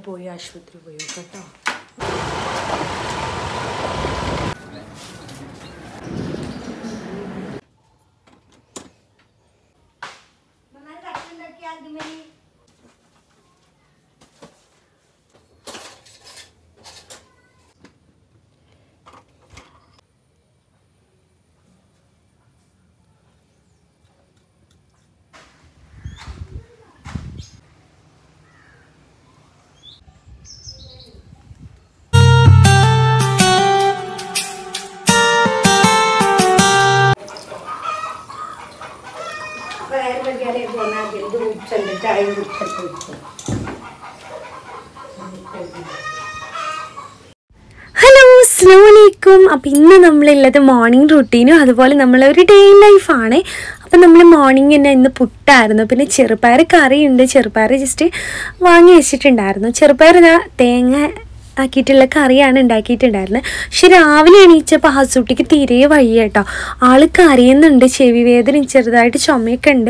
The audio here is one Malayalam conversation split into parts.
പോയി ആശുപത്രി പോയി കേട്ടോ. ഹലോ, അസ്സലാമലൈക്കും. അപ്പം ഇന്ന് നമ്മളുള്ളത് മോർണിംഗ് റുട്ടീനും അതുപോലെ നമ്മളൊരു ഡേ ലൈഫാണ്. അപ്പം നമ്മൾ മോർണിംഗ് തന്നെ ഇന്ന് പുട്ടായിരുന്നു, പിന്നെ ചെറുപയർ കറിയുണ്ട്. ചെറുപയർ ജസ്റ്റ് വാങ്ങി വെച്ചിട്ടുണ്ടായിരുന്നു. ചെറുപയർ തേങ്ങ ആക്കിയിട്ടുള്ള കറിയാണ് ഉണ്ടാക്കിയിട്ടുണ്ടായിരുന്നത്. പക്ഷെ രാവിലെ എണീച്ചപ്പോൾ ഹസൂട്ടിക്ക് തീരെ വയ്യ കേട്ടോ. ആൾ കരയുന്നുണ്ട്, ചെവി വേദന, ചെറുതായിട്ട് ചുമയൊക്കെ ഉണ്ട്.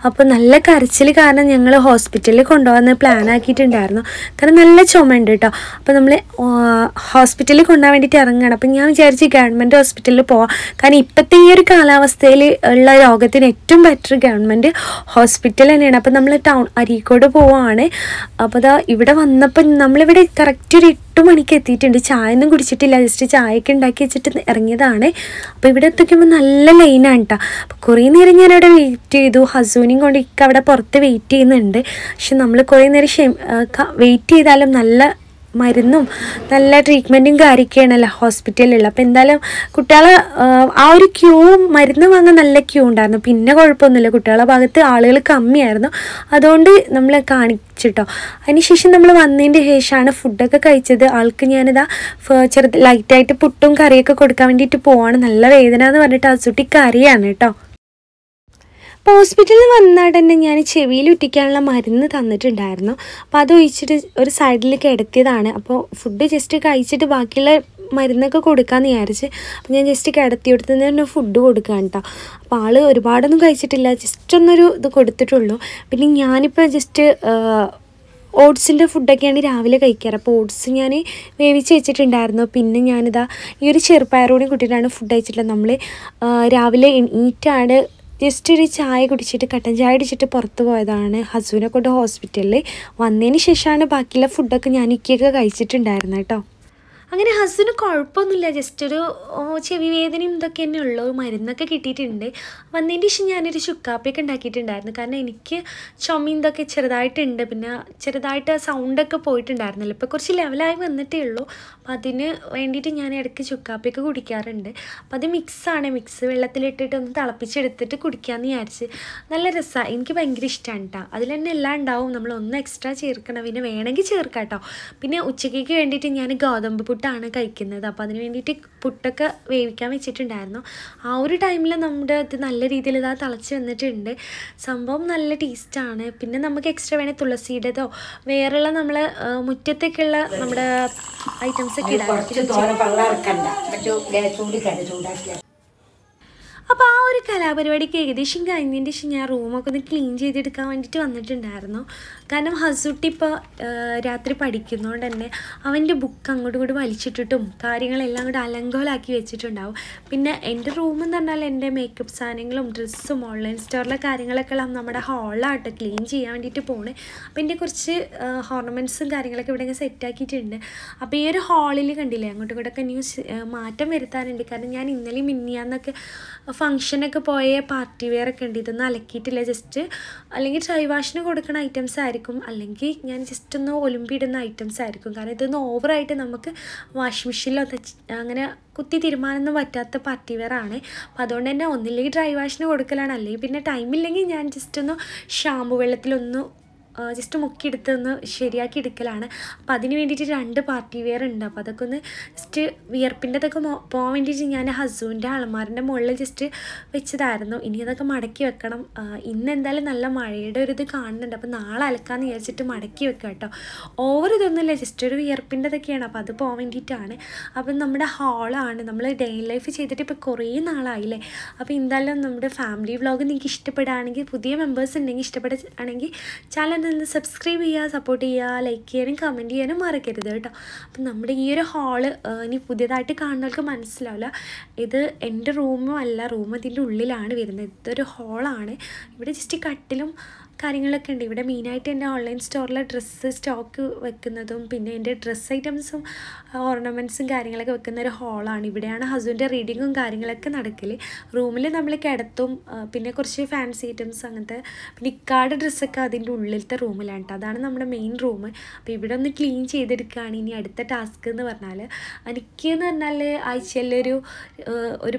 അപ്പോൾ നല്ല കരച്ചിൽ കാരണം ഞങ്ങൾ ഹോസ്പിറ്റലിൽ കൊണ്ടുപോകാൻ പ്ലാൻ ആക്കിയിട്ടുണ്ടായിരുന്നു. കാരണം നല്ല ചുമ ഉണ്ട് കേട്ടോ. അപ്പോൾ നമ്മൾ ഹോസ്പിറ്റലിൽ കൊണ്ടുപോകാൻ വേണ്ടിയിട്ട് ഇറങ്ങണം. അപ്പം ഞാൻ വിചാരിച്ച് ഗവൺമെൻറ് ഹോസ്പിറ്റലിൽ പോവാം. കാരണം ഇപ്പോഴത്തെ ഈ ഒരു കാലാവസ്ഥയിൽ ഉള്ള രോഗത്തിന് ഏറ്റവും ബെറ്റർ ഗവൺമെൻറ് ഹോസ്പിറ്റൽ തന്നെയാണ്. അപ്പോൾ നമ്മൾ അരീക്കോട് പോവാണ്. അപ്പോൾ അതാ ഇവിടെ വന്നപ്പോൾ നമ്മളിവിടെ കറക്റ്റ് ഒരു 8 മണിക്ക് എത്തിയിട്ടുണ്ട്. ചായ ഒന്നും കുടിച്ചിട്ടില്ല, ജസ്റ്റ് ചായയൊക്കെ ഉണ്ടാക്കി വെച്ചിട്ട് ഇറങ്ങിയതാണ്. അപ്പോൾ ഇവിടെ എത്തിക്കുമ്പോൾ നല്ല ലൈനാണ് കേട്ടോ. അപ്പോൾ കുറേ നേരം ഞാനവിടെ വെയിറ്റ് ചെയ്തു. ഹസൂനെയും കൊണ്ട് അവിടെ പുറത്ത് വെയിറ്റ് ചെയ്യുന്നുണ്ട്. പക്ഷെ നമ്മൾ കുറേ നേരം വെയിറ്റ് ചെയ്താലും നല്ല മരുന്നും നല്ല ട്രീറ്റ്മെൻറ്റും കാര്യമൊക്കെയാണല്ലോ ഹോസ്പിറ്റലിലുള്ള. അപ്പോൾ എന്തായാലും കുട്ടികളെ ആ ഒരു ക്യൂ, മരുന്ന് വാങ്ങാൻ നല്ല ക്യൂ ഉണ്ടായിരുന്നു. പിന്നെ കുഴപ്പമൊന്നുമില്ല, കുട്ടികളുടെ ഭാഗത്ത് ആളുകൾ കമ്മിയായിരുന്നു. അതുകൊണ്ട് നമ്മൾ കാണിച്ചിട്ടോ. അതിനുശേഷം നമ്മൾ വന്നതിൻ്റെ ശേഷമാണ് ഫുഡൊക്കെ കഴിച്ചത്. ആൾക്ക് ഞാനിതാ ലൈറ്റായിട്ട് പുട്ടും കറിയൊക്കെ കൊടുക്കാൻ വേണ്ടിയിട്ട് പോവാണ്. നല്ല വേദന എന്ന് പറഞ്ഞിട്ട് ഹസൂട്ടി കറിയാണ് കേട്ടോ. അപ്പോൾ ഹോസ്പിറ്റലിൽ വന്നാൽ തന്നെ ഞാൻ ചെവിയിൽ ഉറ്റിക്കാനുള്ള മരുന്ന് തന്നിട്ടുണ്ടായിരുന്നു. അപ്പോൾ അത് ഒഴിച്ചിട്ട് ഒരു സൈഡിൽ കിടത്തിയതാണ്. അപ്പോൾ ഫുഡ് ജസ്റ്റ് കഴിച്ചിട്ട് ബാക്കിയുള്ള മരുന്നൊക്കെ കൊടുക്കാമെന്ന് വിചാരിച്ച് അപ്പോൾ ഞാൻ ജസ്റ്റ് കിടത്തി കൊടുത്ത് തന്നെ ഫുഡ് കൊടുക്കുകയാണ് കേട്ടോ. അപ്പോൾ ആൾ ഒരുപാടൊന്നും കഴിച്ചിട്ടില്ല, ജസ്റ്റ് ഒന്നൊരു ഇത് കൊടുത്തിട്ടുള്ളൂ. പിന്നെ ഞാനിപ്പോൾ ജസ്റ്റ് ഓട്സിൻ്റെ ഫുഡൊക്കെയാണ് രാവിലെ കഴിക്കാറ്. അപ്പോൾ ഓട്സ് ഞാൻ വേവിച്ച് വെച്ചിട്ടുണ്ടായിരുന്നു. പിന്നെ ഞാനിതാ ഈ ഒരു ചെറുപയറോടും കൂട്ടിയിട്ടാണ് ഫുഡ് കഴിച്ചിട്ടുള്ളത്. നമ്മൾ രാവിലെ എണീറ്റാണ് ജസ്റ്റ് ഒരു ചായ കുടിച്ചിട്ട്, കട്ടൻ ചായ കുടിച്ചിട്ട് പുറത്ത് പോയതാണ്. ഹസൂനെ കൊണ്ട് ഹോസ്പിറ്റലിൽ വന്നതിന് ശേഷമാണ് ബാക്കിയുള്ള ഫുഡൊക്കെ ഞാൻ ഇക്കൊക്കെ കഴിച്ചിട്ടുണ്ടായിരുന്നു കേട്ടോ. അങ്ങനെ ഹസ്ബൻഡിന് കുഴപ്പമൊന്നുമില്ല, ജസ്റ്റ് ഒരു ചെവി വേദനയും ഇതൊക്കെ തന്നെ ഉള്ളൂ. മരുന്നൊക്കെ കിട്ടിയിട്ടുണ്ട്. വന്നതിൻ്റെ ശേഷം ഞാനൊരു ചുക്കാപ്പിയൊക്കെ ഉണ്ടാക്കിയിട്ടുണ്ടായിരുന്നു. കാരണം എനിക്ക് ചുമയും ഇതൊക്കെ ചെറുതായിട്ടുണ്ട്, പിന്നെ ചെറുതായിട്ട് സൗണ്ടൊക്കെ പോയിട്ടുണ്ടായിരുന്നല്ലോ. ഇപ്പോൾ കുറച്ച് ലെവലായി വന്നിട്ടേ ഉള്ളൂ. അപ്പോൾ അതിന് വേണ്ടിയിട്ട് ഞാൻ ഇടയ്ക്ക് ചുക്കാപ്പിയൊക്കെ കുടിക്കാറുണ്ട്. അപ്പോൾ അത് മിക്സാണ്, മിക്സ് വെള്ളത്തിലിട്ടിട്ട് ഒന്ന് തിളപ്പിച്ചെടുത്തിട്ട് കുടിക്കാമെന്ന് വിചാരിച്ച്. നല്ല രസമാണ്, എനിക്ക് ഭയങ്കര ഇഷ്ടമാണ് കേട്ടോ. അതിൽ തന്നെ എല്ലാം ഉണ്ടാവും, നമ്മളൊന്ന് എക്സ്ട്രാ ചേർക്കണം, പിന്നെ വേണമെങ്കിൽ ചേർക്കാം കേട്ടോ. പിന്നെ ഉച്ചയ്ക്ക് വേണ്ടിയിട്ട് ഞാൻ ഗോതമ്പ് പുട്ടാണ് കഴിക്കുന്നത്. അപ്പോൾ അതിന് വേണ്ടിയിട്ട് പുട്ടൊക്കെ വേവിക്കാൻ വെച്ചിട്ടുണ്ടായിരുന്നു. ആ ഒരു ടൈമിൽ നമ്മുടെ ഇത് നല്ല രീതിയിൽ ഇതാ തിളച്ച് വന്നിട്ടുണ്ട്. സംഭവം നല്ല ടേസ്റ്റാണ്. പിന്നെ നമുക്ക് എക്സ്ട്രാ വേണേൽ തുളസിയുടേതോ വേറെയുള്ള നമ്മൾ മുറ്റത്തേക്കുള്ള നമ്മുടെ ഐറ്റംസൊക്കെ ഇടാം. അപ്പോൾ ആ ഒരു കലാപരിപാടിക്ക് ഏകദേശം കഴിഞ്ഞതിന് ശേഷം ഞാൻ റൂമൊക്കെ ഒന്ന് ക്ലീൻ ചെയ്തെടുക്കാൻ വേണ്ടിയിട്ട് വന്നിട്ടുണ്ടായിരുന്നു. കാരണം ഹസൂട്ടി ഇപ്പോൾ രാത്രി പഠിക്കുന്നതുകൊണ്ട് തന്നെ അവൻ്റെ ബുക്ക് അങ്ങോട്ടും ഇങ്ങോട്ട് വലിച്ചിട്ടിട്ടും കാര്യങ്ങളെല്ലാം കൂടെ അലങ്കോലാക്കി വെച്ചിട്ടുണ്ടാവും. പിന്നെ എൻ്റെ റൂമെന്ന് പറഞ്ഞാൽ എൻ്റെ മേക്കപ്പ് സാധനങ്ങളും ഡ്രസ്സും ഓൺലൈൻ സ്റ്റോറിലെ കാര്യങ്ങളൊക്കെ നമ്മുടെ ഹാളിലാട്ടോ ക്ലീൻ ചെയ്യാൻ വേണ്ടിയിട്ട് പോണ്. അപ്പോൾ എൻ്റെ കുറച്ച് ഓർണമെൻറ്റ്സും കാര്യങ്ങളൊക്കെ ഇവിടെ സെറ്റാക്കിയിട്ടുണ്ട്. അപ്പോൾ ഈ ഒരു ഹാളിൽ കണ്ടില്ലേ, അങ്ങോട്ടും ഇങ്ങോട്ടൊക്കെ മാറ്റം വരുത്താനുണ്ട്. കാരണം ഞാൻ ഇന്നലെയും മിനിയാന്നൊക്കെ ഫംഗ്ഷനൊക്കെ പോയ പാർട്ടി വെയർ ഒക്കെ ഉണ്ട്. ഇതൊന്നും അലക്കിയിട്ടില്ല, ജസ്റ്റ് അല്ലെങ്കിൽ ഡ്രൈ വാഷിന് കൊടുക്കുന്ന ഐറ്റംസ് ആയിരിക്കും, അല്ലെങ്കിൽ ഞാൻ ജസ്റ്റ് ഒന്ന് ഒലുമ്പിടുന്ന ഐറ്റംസ് ആയിരിക്കും. കാരണം ഇതൊന്നും ഓവറായിട്ട് നമുക്ക് വാഷിംഗ് മെഷീനിലോ അങ്ങനെ കുത്തി തീരുമാനമൊന്നും പറ്റാത്ത പാർട്ടി വെയർ ആണ്. അപ്പോൾ അതുകൊണ്ട് തന്നെ ഒന്നില്ലെങ്കിൽ ഡ്രൈ വാഷിന് കൊടുക്കലാണ്, അല്ലെങ്കിൽ പിന്നെ ടൈമില്ലെങ്കിൽ ഞാൻ ജസ്റ്റ് ഒന്ന് ഷാമ്പു വെള്ളത്തിലൊന്ന് ജസ്റ്റ് മുക്കിയെടുത്തൊന്ന് ശരിയാക്കി എടുക്കലാണ്. അപ്പോൾ അതിന് വേണ്ടിയിട്ട് 2 പാർട്ടി വെയർ ഉണ്ട്. അപ്പോൾ അതൊക്കെ ഒന്ന് ജസ്റ്റ് വിയർപ്പിൻ്റെതൊക്കെ പോകാൻ വേണ്ടിയിട്ട് ഞാൻ ഹസ്ബൻഡിൻ്റെ അലമാരിൻ്റെ മുകളിൽ ജസ്റ്റ് വെച്ചതായിരുന്നു. ഇനി അതൊക്കെ മടക്കി വെക്കണം. ഇന്ന് എന്തായാലും നല്ല മഴയുടെ ഒരു ഇത് കാണുന്നുണ്ട്. അപ്പോൾ നാളെ അലക്കാമെന്ന് വിചാരിച്ചിട്ട് മടക്കി വെക്കാം കേട്ടോ. ഓവർ ഇതൊന്നുമില്ല, ജസ്റ്റ് ഒരു വിയർപ്പിൻ്റെതൊക്കെയാണ്. അപ്പോൾ അത് പോകാൻ വേണ്ടിയിട്ടാണ്. അപ്പം നമ്മുടെ ഹാളാണ്. നമ്മൾ ഡേ ലൈഫ് ചെയ്തിട്ട് ഇപ്പോൾ കുറേ നാളായില്ലേ. അപ്പോൾ എന്തായാലും നമ്മുടെ ഫാമിലി വ്ളോഗ് നിങ്ങൾക്ക് ഇഷ്ടപ്പെടുകയാണെങ്കിൽ, പുതിയ മെമ്പേഴ്സ് ഉണ്ടെങ്കിൽ ഇഷ്ടപ്പെടുകയാണെങ്കിൽ ചാനൽ ഒന്ന് സബ്സ്ക്രൈബ് ചെയ്യുക, സപ്പോർട്ട് ചെയ്യുക, ലൈക്ക് ചെയ്യാനും കമൻറ്റ് ചെയ്യാനും മറക്കരുത് കേട്ടോ. അപ്പം നമ്മുടെ ഈ ഒരു ഹാള് ഇനി പുതിയതായിട്ട് കാണുന്നവർക്ക് മനസ്സിലാവില്ല, ഇത് എൻ്റെ റൂമും അല്ല, റൂം ഇതിൻ്റെ ഉള്ളിലാണ് വരുന്നത്. ഇതൊരു ഹാളാണ്. ഇവിടെ ജസ്റ്റ് കട്ടിലും കാര്യങ്ങളൊക്കെ ഉണ്ട്. ഇവിടെ മെയിനായിട്ട് എൻ്റെ ഓൺലൈൻ സ്റ്റോറിലെ ഡ്രസ്സ് സ്റ്റോക്ക് വെക്കുന്നതും പിന്നെ എൻ്റെ ഡ്രസ്സ് ഐറ്റംസും ഓർണമെൻറ്റ്സും കാര്യങ്ങളൊക്കെ വെക്കുന്ന ഒരു ഹാളാണ്. ഇവിടെയാണ് ഹസ്ബൻഡിൻ്റെ റീഡിങ്ങും കാര്യങ്ങളൊക്കെ നടക്കൽ. റൂമിൽ നമ്മൾ കിടത്തും, പിന്നെ കുറച്ച് ഫാൻസി ഐറ്റംസ് അങ്ങനത്തെ പിന്നെ ഇക്കാട് ഡ്രസ്സൊക്കെ അതിൻ്റെ ഉള്ളിലത്തെ റൂമിലാണ് കേട്ടോ. അതാണ് നമ്മുടെ മെയിൻ റൂം. അപ്പോൾ ഇവിടെ ഒന്ന് ക്ലീൻ ചെയ്തെടുക്കുകയാണ് ഇനി അടുത്ത ടാസ്ക് എന്ന് പറഞ്ഞാൽ. എനിക്കെന്ന് പറഞ്ഞാൽ ആഴ്ചയിലൊരു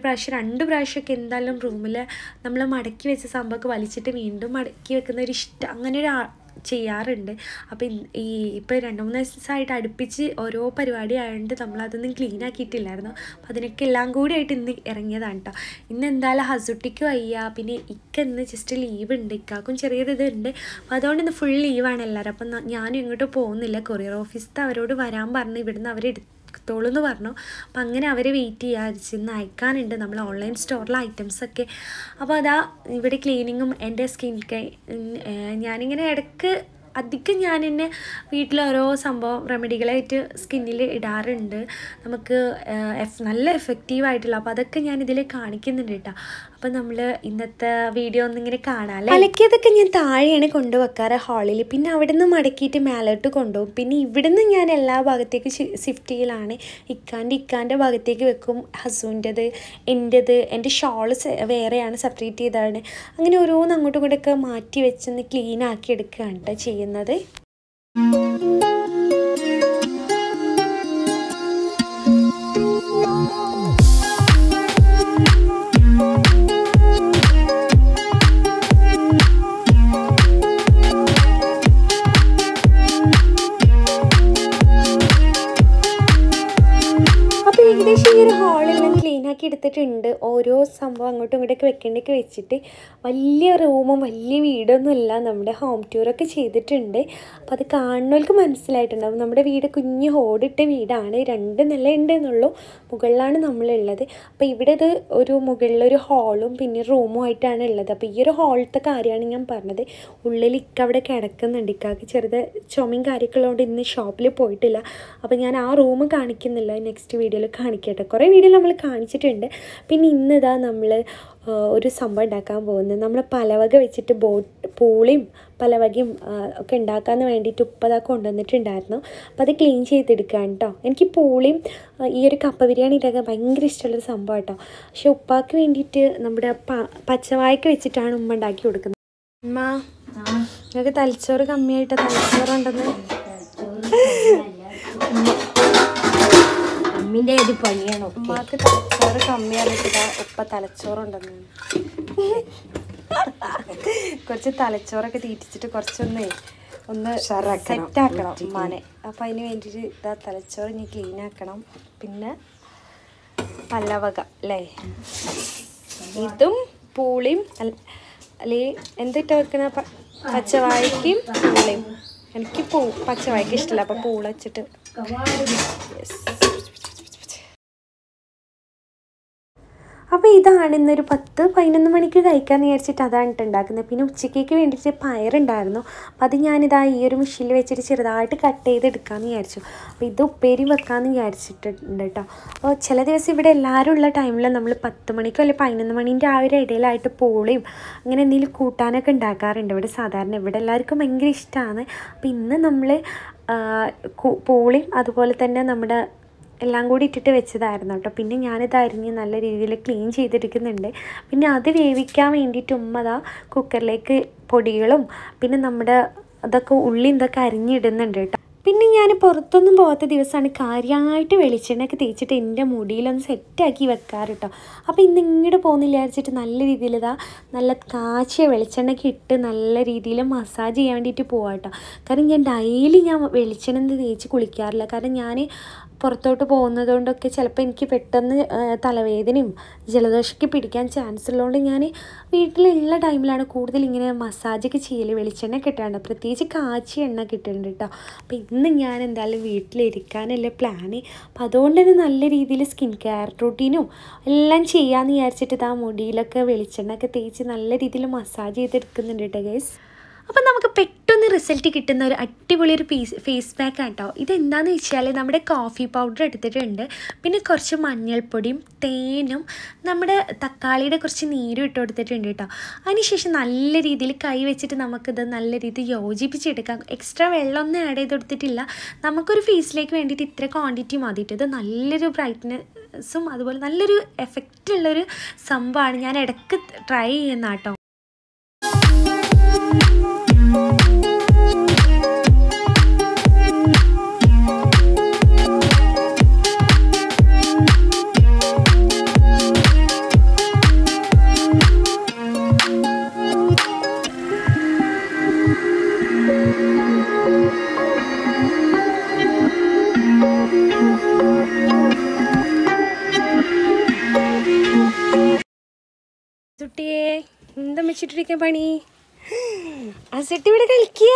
പ്രാവശ്യം 2 പ്രാവശ്യമൊക്കെ എന്തായാലും റൂമിൽ നമ്മൾ മടക്കി വെച്ച സംഭവമൊക്കെ വലിച്ചിട്ട് വീണ്ടും മടക്കി വെക്കുന്ന ഒരു ഇഷ്ടം അങ്ങനെ ചെയ്യാറുണ്ട്. അപ്പോൾ ഇപ്പോൾ 2-3 ദിവസമായിട്ട് അടുപ്പിച്ച് ഓരോ പരിപാടി ആയതുകൊണ്ട് നമ്മളതൊന്നും ക്ലീൻ ആക്കിയിട്ടില്ലായിരുന്നു. അപ്പോൾ അതിനൊക്കെ എല്ലാം കൂടി ആയിട്ട് ഇന്ന് ഇറങ്ങിയതാണ് കേട്ടോ. ഇന്ന് എന്തായാലും ഹസുട്ടിക്ക് വയ്യ, പിന്നെ ഇന്ന് ജസ്റ്റ് ലീവ് ഉണ്ട്, ഇക്കാക്കും ചെറിയൊരു ഇതുണ്ട്. അപ്പോൾ അതുകൊണ്ട് ഇന്ന് ഫുൾ ലീവാണ് എല്ലാവരും. അപ്പം ഞാനും ഇങ്ങോട്ട് പോകുന്നില്ല, കൊറിയർ ഓഫീസിൽ അവരോട് വരാൻ പറഞ്ഞു, ഇവിടുന്ന് അവരെടുത്തോളൂ പറഞ്ഞു. അപ്പം അങ്ങനെ അവരെ വെയിറ്റ് ചെയ്യാതിരിച്ച് ഇന്ന് അയക്കാനുണ്ട് നമ്മൾ ഓൺലൈൻ സ്റ്റോറിലെ ഐറ്റംസൊക്കെ. അപ്പോൾ അതാ ഇവിടെ ക്ലീനിങ്ങും എൻ്റെ സ്കിൻ കെയർ ഞാനിങ്ങനെ ഇടയ്ക്ക് അധികം ഞാൻ എന്നെ വീട്ടിൽ ഓരോ സംഭവം റെമഡികളായിട്ട് സ്കിന്നിൽ ഇടാറുണ്ട്, നമുക്ക് നല്ല എഫക്റ്റീവായിട്ടുള്ള. അപ്പോൾ അതൊക്കെ ഞാൻ ഇതിൽ കാണിക്കുന്നുണ്ട് കേട്ടോ. അപ്പോൾ നമ്മൾ ഇന്നത്തെ വീഡിയോ ഒന്നിങ്ങനെ കാണാമല്ലേ. അലക്കിയതൊക്കെ ഞാൻ താഴെയാണ് കൊണ്ടുവെക്കാറ് ഹാളിൽ, പിന്നെ അവിടെ നിന്ന് മടക്കിയിട്ട് മേലോട്ട് കൊണ്ടുപോകും. പിന്നെ ഇവിടെ നിന്ന് ഞാൻ എല്ലാ ഭാഗത്തേക്ക് ഷിഫ്റ്റ് ചെയ്യലാണ്. ഇക്കാൻ്റെ ഭാഗത്തേക്ക് വെക്കും, ഹസ്ബൻഡത്, എൻ്റെ ഷോള് വേറെയാണ്, സെപ്പറേറ്റ് ചെയ്താണ്. അങ്ങനെ ഓരോന്ന് അങ്ങോട്ടും ഇങ്ങോട്ടൊക്കെ മാറ്റി വെച്ചൊന്ന് ക്ലീൻ ആക്കി എടുക്കുകയാണ് കേട്ടോ ചെയ്യുന്നത്. ഏകദേശം ഈ ഒരു ഹാളെല്ലാം ക്ലീൻ ആക്കി എടുത്തിട്ടുണ്ട്. ഓരോ സംഭവം അങ്ങോട്ടും ഇങ്ങോട്ടൊക്കെ വെക്കേണ്ടൊക്കെ വെച്ചിട്ട് വലിയ റൂമും വലിയ വീടൊന്നും അല്ല, നമ്മുടെ ഹോം ടൂറൊക്കെ ചെയ്തിട്ടുണ്ട്. അപ്പോൾ അത് കാണുന്നവർക്ക് മനസ്സിലായിട്ടുണ്ടാവും. നമ്മുടെ വീട് കുഞ്ഞ് ഹോടിട്ട വീടാണ്, 2 നില ഉണ്ടെന്നുള്ളൂ, മുകളിലാണ് നമ്മളുള്ളത്. അപ്പോൾ ഇവിടെ ഇത് ഒരു മുകളിലൊരു ഹാളും പിന്നെ റൂമും ആയിട്ടാണ് ഉള്ളത്. അപ്പോൾ ഈ ഒരു ഹാളിലത്തെ കാര്യമാണ് ഞാൻ പറഞ്ഞത്. ഉള്ളിൽ അവിടെ കിടക്കുന്നുണ്ട്, ഇക്കാക്ക് ചെറുത് ചുമയും കാര്യമൊക്കെ ഉള്ളതുകൊണ്ട് ഇന്ന് ഷോപ്പിൽ പോയിട്ടില്ല. അപ്പോൾ ഞാൻ ആ റൂം കാണിക്കുന്നില്ല, നെക്സ്റ്റ് വീഡിയോയിൽ കാണിക്കട്ടെ. കുറേ വീഡിയോ നമ്മൾ കാണിച്ചിട്ടുണ്ട്. പിന്നെ ഇന്നിതാ നമ്മൾ ഒരു സംഭവം ഉണ്ടാക്കാൻ പോകുന്നത്, നമ്മൾ പലവക വെച്ചിട്ട് പൂളിയും പലവകയും ഒക്കെ ഉണ്ടാക്കാൻ വേണ്ടിയിട്ട് ഉപ്പതാ കൊണ്ടുവന്നിട്ടുണ്ടായിരുന്നു. അപ്പോൾ അത് ക്ലീൻ ചെയ്തെടുക്കുകയാണ് കേട്ടോ. എനിക്ക് പൂളിയും ഈ ഒരു കപ്പ ബിരിയാണി ഉണ്ടാക്കാൻ ഭയങ്കര ഇഷ്ടമുള്ളൊരു സംഭവം കേട്ടോ. പക്ഷെ ഉപ്പാക്ക് വേണ്ടിയിട്ട് നമ്മുടെ പച്ചവായ്ക്ക് വെച്ചിട്ടാണ് ഉമ്മ ഉണ്ടാക്കി കൊടുക്കുന്നത്. ഉമ്മ, നിങ്ങൾക്ക് തലച്ചോറ് കമ്മിയായിട്ട് തലച്ചോറുണ്ടെന്ന് ഉമ്മാക്ക് തലച്ചോറ് കമ്മിയായിട്ട് ഉപ്പ തലച്ചോറുണ്ടെന്ന്. കുറച്ച് തലച്ചോറൊക്കെ തീറ്റിച്ചിട്ട് ഒന്ന് സെറ്റാക്കണം ഉമ്മാനെ. അപ്പം അതിന് വേണ്ടിയിട്ട് ഇതാ തലച്ചോറ് ഇനി ക്ലീൻ ആക്കണം. പിന്നെ പലവക അല്ലേ, ഇതും പൂളിയും അല്ലെങ്കിൽ എന്തിട്ട് വെക്കുന്ന പച്ചവാഴയ്ക്കും പൂളിയും. എനിക്ക് പച്ചവാഴയ്ക്ക് ഇഷ്ടമില്ല, അപ്പം പൂള വെച്ചിട്ട് അപ്പോൾ ഇതാണ് ഇന്നൊരു 10-11 മണിക്ക് കഴിക്കാമെന്ന് വിചാരിച്ചിട്ട് അതാണ് ഉണ്ടാക്കുന്നത്. പിന്നെ ഉച്ചക്കേക്ക് വേണ്ടിയിട്ട് പയറുണ്ടായിരുന്നു. അപ്പോൾ അത് ഞാനിതാ ഈ ഒരു മെഷീനിൽ വെച്ചിട്ട് ചെറുതായിട്ട് കട്ട് ചെയ്തെടുക്കാമെന്ന് വിചാരിച്ചു. അപ്പോൾ ഇത് ഉപ്പേരി വെക്കാമെന്ന് വിചാരിച്ചിട്ടുണ്ട് കേട്ടോ. അപ്പോൾ ചില ദിവസം ഇവിടെ എല്ലാവരും ഉള്ള ടൈമിൽ നമ്മൾ 10 മണിക്കോ അല്ലെങ്കിൽ 11 മണീൻ്റെ ആ ഒരു ഇടയിലായിട്ട് പൂളിയും അങ്ങനെ എന്തെങ്കിലും കൂട്ടാനൊക്കെ ഉണ്ടാക്കാറുണ്ട് ഇവിടെ സാധാരണ. ഇവിടെ എല്ലാവർക്കും ഭയങ്കര ഇഷ്ടമാണ്. അപ്പോൾ ഇന്ന് നമ്മൾ പൂളിയും അതുപോലെ തന്നെ നമ്മുടെ എല്ലാം കൂടി ഇട്ടിട്ട് വെച്ചതായിരുന്നു കേട്ടോ. പിന്നെ ഞാനിത് അരിഞ്ഞ് നല്ല രീതിയിൽ ക്ലീൻ ചെയ്തെടുക്കുന്നുണ്ട്. പിന്നെ അത് വേവിക്കാൻ വേണ്ടിയിട്ട് ഉമ്മതാ കുക്കറിലേക്ക് പൊടികളും പിന്നെ നമ്മുടെ അതൊക്കെ ഉള്ളി ഇതൊക്കെ അരിഞ്ഞിടുന്നുണ്ട് കേട്ടോ. പിന്നെ ഞാൻ പുറത്തൊന്നും പോകാത്ത ദിവസമാണ് കാര്യമായിട്ട് വെളിച്ചെണ്ണയൊക്കെ തേച്ചിട്ട് എൻ്റെ മുടിയിലൊന്ന് സെറ്റാക്കി വെക്കാറ് കേട്ടോ. അപ്പോൾ ഇന്ന് ഇങ്ങോട്ട് പോകുന്നില്ല വിചാരിച്ചിട്ട് നല്ല രീതിയിൽ നല്ല കാച്ചിയ വെളിച്ചെണ്ണയൊക്കെ ഇട്ട് നല്ല രീതിയിൽ മസാജ് ചെയ്യാൻ വേണ്ടിയിട്ട് പോകാം കേട്ടോ. കാരണം ഞാൻ ഡെയിലി വെളിച്ചെണ്ണ തേച്ച് കുളിക്കാറില്ല. കാരണം ഞാൻ പുറത്തോട്ട് പോകുന്നത് കൊണ്ടൊക്കെ ചിലപ്പോൾ എനിക്ക് പെട്ടെന്ന് തലവേദനയും ജലദോഷമൊക്കെ പിടിക്കാൻ ചാൻസ് ഉള്ളതുകൊണ്ട് ഞാൻ വീട്ടിലുള്ള ടൈമിലാണ് കൂടുതൽ ഇങ്ങനെ മസാജൊക്കെ ചെയ്യൽ. വെളിച്ചെണ്ണ കിട്ടാണ്ട് പ്രത്യേകിച്ച് കാച്ചിയ എണ്ണ കിട്ടുന്നുണ്ട് കേട്ടോ. അപ്പോൾ ഇന്ന് ഞാൻ എന്തായാലും വീട്ടിലിരിക്കാനല്ലേ പ്ലാന്. അപ്പോൾ അതുകൊണ്ട് തന്നെ നല്ല രീതിയിൽ സ്കിൻ കെയർ റൂട്ടീനും എല്ലാം ചെയ്യാമെന്ന് വിചാരിച്ചിട്ട് ആ മുടിയിലൊക്കെ വെളിച്ചെണ്ണ ഒക്കെ തേച്ച് നല്ല രീതിയിൽ മസാജ് ചെയ്തെടുക്കുന്നുണ്ട് കേട്ടോ ഗൈസ്. അപ്പം നമുക്ക് പെട്ടെന്ന് റിസൾട്ട് കിട്ടുന്ന ഒരു അടിപൊളി ഒരു ഫേസ് പാക്ക് ആട്ടോ. ഇതെന്താണെന്ന് വെച്ചാൽ നമ്മുടെ കോഫി പൗഡർ എടുത്തിട്ടുണ്ട്, പിന്നെ കുറച്ച് മഞ്ഞൾപ്പൊടിയും തേനും നമ്മുടെ തക്കാളിയുടെ കുറച്ച് നീരും ഇട്ട് കൊടുത്തിട്ടുണ്ട് കേട്ടോ. അതിനുശേഷം നല്ല രീതിയിൽ കൈ വെച്ചിട്ട് നമുക്കിത് നല്ല രീതിയിൽ യോജിപ്പിച്ചെടുക്കാം. എക്സ്ട്രാ വെള്ളമൊന്നും ആഡ് ചെയ്ത് കൊടുത്തിട്ടില്ല. നമുക്കൊരു ഫേസിലേക്ക് വേണ്ടിയിട്ട് ഇത്ര ക്വാണ്ടിറ്റി മതിയിട്ട്. ഇത് നല്ലൊരു ബ്രൈറ്റ്നെസ്സും അതുപോലെ നല്ലൊരു എഫക്റ്റുള്ളൊരു സംഭവമാണ്. ഞാൻ ഇടയ്ക്ക് ട്രൈ ചെയ്യുന്ന കേട്ടോ. സുട്ടിയെ എന്താ വെച്ചിട്ടിരിക്കാൻ പണി? അസുട്ടി ഇവിടെ കളിക്കുക.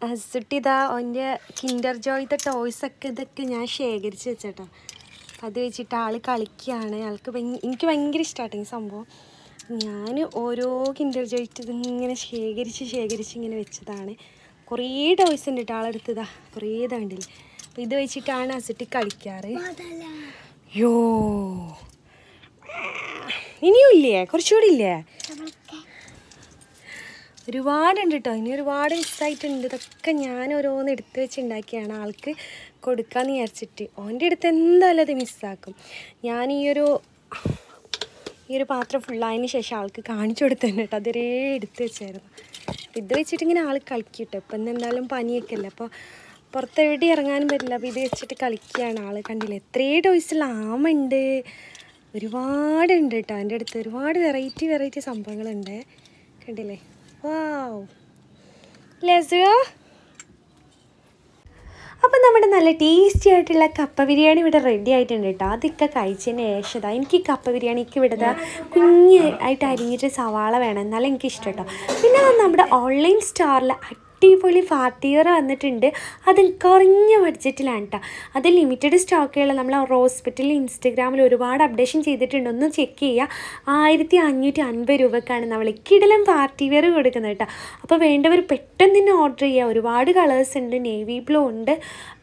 അസുട്ടി ഇതാ ഓൻ്റെ കിൻഡർ ജോയ്ത്തെ ടോയ്സൊക്കെ ഇതൊക്കെ ഞാൻ ശേഖരിച്ച് വെച്ചേട്ടോ. അത് വെച്ചിട്ട് ആൾ കളിക്കുകയാണ്. എനിക്ക് ഭയങ്കര ഇഷ്ടമാട്ടോ ഈ സംഭവം. ഞാൻ ഓരോ കിൻഡർ ജോയ്റ്റ് ഇതിങ്ങനെ ശേഖരിച്ച് ഇങ്ങനെ വെച്ചതാണ്. കുറേ ടോയ്സ് ഉണ്ട് കേട്ടോ ആളെടുത്തതാ, കുറേ ഇതാണ്ടില്ല. അപ്പോൾ ഇത് വെച്ചിട്ടാണ് അസുട്ടി കളിക്കാറ്. യോ ഇനിയും ഇല്ലേ? കുറച്ചുകൂടി ഇല്ലേ? ഒരുപാടുണ്ട് കേട്ടോ. ഇനി ഒരുപാട് മിസ്സായിട്ടുണ്ട്. ഇതൊക്കെ ഞാൻ ഓരോന്ന് എടുത്ത് വെച്ചുണ്ടാക്കിയാണ് ആൾക്ക് കൊടുക്കാമെന്ന് വിചാരിച്ചിട്ട്. ഓൻ്റെ അടുത്ത് എന്തായാലും അത് മിസ്സാക്കും. ഞാൻ ഈ ഒരു പാത്രം ഫുള്ളായതിന് ശേഷം ആൾക്ക് കാണിച്ചു കൊടുത്തന്നെ കേട്ടോ. അതുവരെ എടുത്ത് വെച്ചായിരുന്നു. ഇത് വെച്ചിട്ട് ഇങ്ങനെ ആൾ കളിക്കട്ടെ. ഇപ്പം എന്തായാലും പനിയൊക്കെ അല്ലേ, അപ്പോൾ പുറത്തെവിടെ ഇറങ്ങാനും പറ്റില്ല. അപ്പോൾ ഇത് വെച്ചിട്ട് കളിക്കുകയാണ് ആൾ. കണ്ടില്ലേ എത്രയോ ടോയ്സിൽ ആമുണ്ട്, ഒരുപാടുണ്ട് കേട്ടോ. എൻ്റെ അടുത്ത് ഒരുപാട് വെറൈറ്റി സംഭവങ്ങളുണ്ട്. കണ്ടില്ലേ? വാവ് ലെസോ. അപ്പം നമ്മുടെ നല്ല ടേസ്റ്റി ആയിട്ടുള്ള കപ്പ ബിരിയാണി ഇവിടെ റെഡി ആയിട്ടുണ്ട് കേട്ടോ. അതൊക്കെ കഴിച്ചതിന് ശേഷം എനിക്ക് കപ്പ ബിരിയാണിക്ക് ഇവിടെ കുഞ്ഞായിട്ട് അരിഞ്ഞിട്ട് സവാള വേണം, എന്നാലും എനിക്ക് ഇഷ്ടം കേട്ടോ. പിന്നെ നമ്മുടെ ഓൺലൈൻ സ്റ്റോറിൽ അടിപൊളി പാർട്ടി വെയർ വന്നിട്ടുണ്ട്. അത് കുറഞ്ഞ ബഡ്ജറ്റിലാണ് കേട്ടോ. അത് ലിമിറ്റഡ് സ്റ്റോക്കുകൾ നമ്മൾ ഹോസ്പിറ്റലിൽ ഇൻസ്റ്റഗ്രാമിൽ ഒരുപാട് അപ്ഡേഷൻ ചെയ്തിട്ടുണ്ട്, ഒന്ന് ചെക്ക് ചെയ്യുക. 1550 രൂപക്കാണ് നമ്മൾ കിടിലൻ പാർട്ടി വെയർ കൊടുക്കുന്നത് കേട്ടോ. അപ്പോൾ വേണ്ടവർ പെട്ടെന്ന് തന്നെ ഓർഡർ ചെയ്യുക. ഒരുപാട് കളേഴ്സ് ഉണ്ട്, നേവി ബ്ലൂ ഉണ്ട്,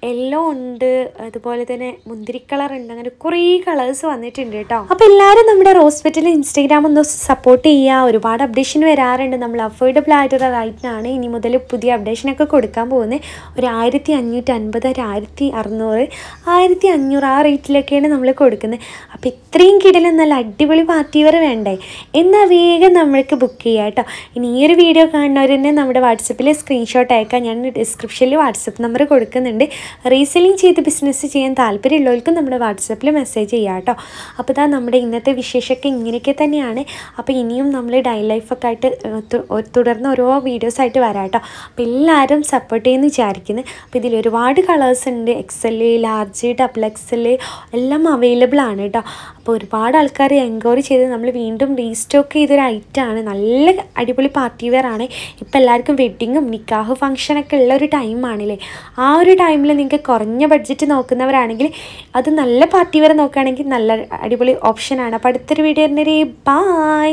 യെല്ലോ ഉണ്ട്, അതുപോലെ തന്നെ മുന്തിരി കളർ ഉണ്ട്, അങ്ങനെ കുറേ കളേഴ്സ് വന്നിട്ടുണ്ട് കേട്ടോ. അപ്പോൾ എല്ലാവരും നമ്മുടെ ഹോസ്പിറ്റലിൽ ഇൻസ്റ്റഗ്രാം ഒന്ന് സപ്പോർട്ട് ചെയ്യുക. ഒരുപാട് അപ്ഡേഷൻ വരാറുണ്ട്. നമ്മൾ അഫോർഡബിൾ ആയിട്ടുള്ള റൈറ്റിനാണ് ഇനി മുതൽ പുതിയ അപ്ഡേഷനൊക്കെ കൊടുക്കാൻ പോകുന്നത്. ഒരു 1550, 1600, 1500 ആ റേറ്റിലൊക്കെയാണ് നമ്മൾ കൊടുക്കുന്നത്. അപ്പോൾ ഇത്രയും കിടലും നല്ല അടിപൊളി പാർട്ടി വെയർ വേണ്ടേ? എന്നാൽ വേഗം നമ്മൾക്ക് ബുക്ക് ചെയ്യാം കേട്ടോ. ഇനി ഈ ഒരു വീഡിയോ കാണുന്നവർ തന്നെ നമ്മുടെ വാട്സപ്പിൽ സ്ക്രീൻഷോട്ട് അയക്കാം. ഞാൻ ഡിസ്ക്രിപ്ഷനിൽ വാട്സപ്പ് നമ്പർ കൊടുക്കുന്നുണ്ട്. റീസെല്ലിങ് ചെയ്ത് ബിസിനസ് ചെയ്യാൻ താല്പര്യമുള്ളവർക്കും നമ്മുടെ വാട്സപ്പിൽ മെസ്സേജ് ചെയ്യാം കേട്ടോ. അപ്പോൾ ഇതാ നമ്മുടെ ഇന്നത്തെ വിശേഷമൊക്കെ ഇങ്ങനെയൊക്കെ തന്നെയാണ്. അപ്പോൾ ഇനിയും നമ്മൾ ഡൈ ലൈഫൊക്കെ ആയിട്ട് തുടർന്ന് ഓരോ വീഡിയോസായിട്ട് വരാം കേട്ടോ. അപ്പോൾ എല്ലാവരും സപ്പോർട്ട് ചെയ്യുമെന്ന് വിചാരിക്കുന്നത്. അപ്പോൾ ഇതിൽ ഒരുപാട് കളേഴ്സ് ഉണ്ട്, XL, ലാർജ്, XXL എല്ലാം അവൈലബിൾ ആണ് കേട്ടോ. അപ്പോൾ ഒരുപാട് ആൾക്കാർ എൻക്വയറി ചെയ്ത് നമ്മൾ വീണ്ടും റീസ്റ്റോക്ക് ചെയ്തൊരു ഐറ്റമാണ്. നല്ല അടിപൊളി പാർട്ടി വെയർ ആണ്. ഇപ്പോൾ എല്ലാവർക്കും വെഡ്ഡിങ്ങും നിക്കാഹ് ഫംഗ്ഷനൊക്കെ ഉള്ള ഒരു ടൈമാണല്ലേ. ആ ഒരു ടൈമിൽ നിങ്ങൾക്ക് കുറഞ്ഞ ബഡ്ജറ്റ് നോക്കുന്നവരാണെങ്കിൽ അത് നല്ല പാർട്ടി വെയർ നോക്കുകയാണെങ്കിൽ നല്ല അടിപൊളി ഓപ്ഷനാണ്. അപ്പോൾ അടുത്തൊരു വീഡിയോ ബൈ.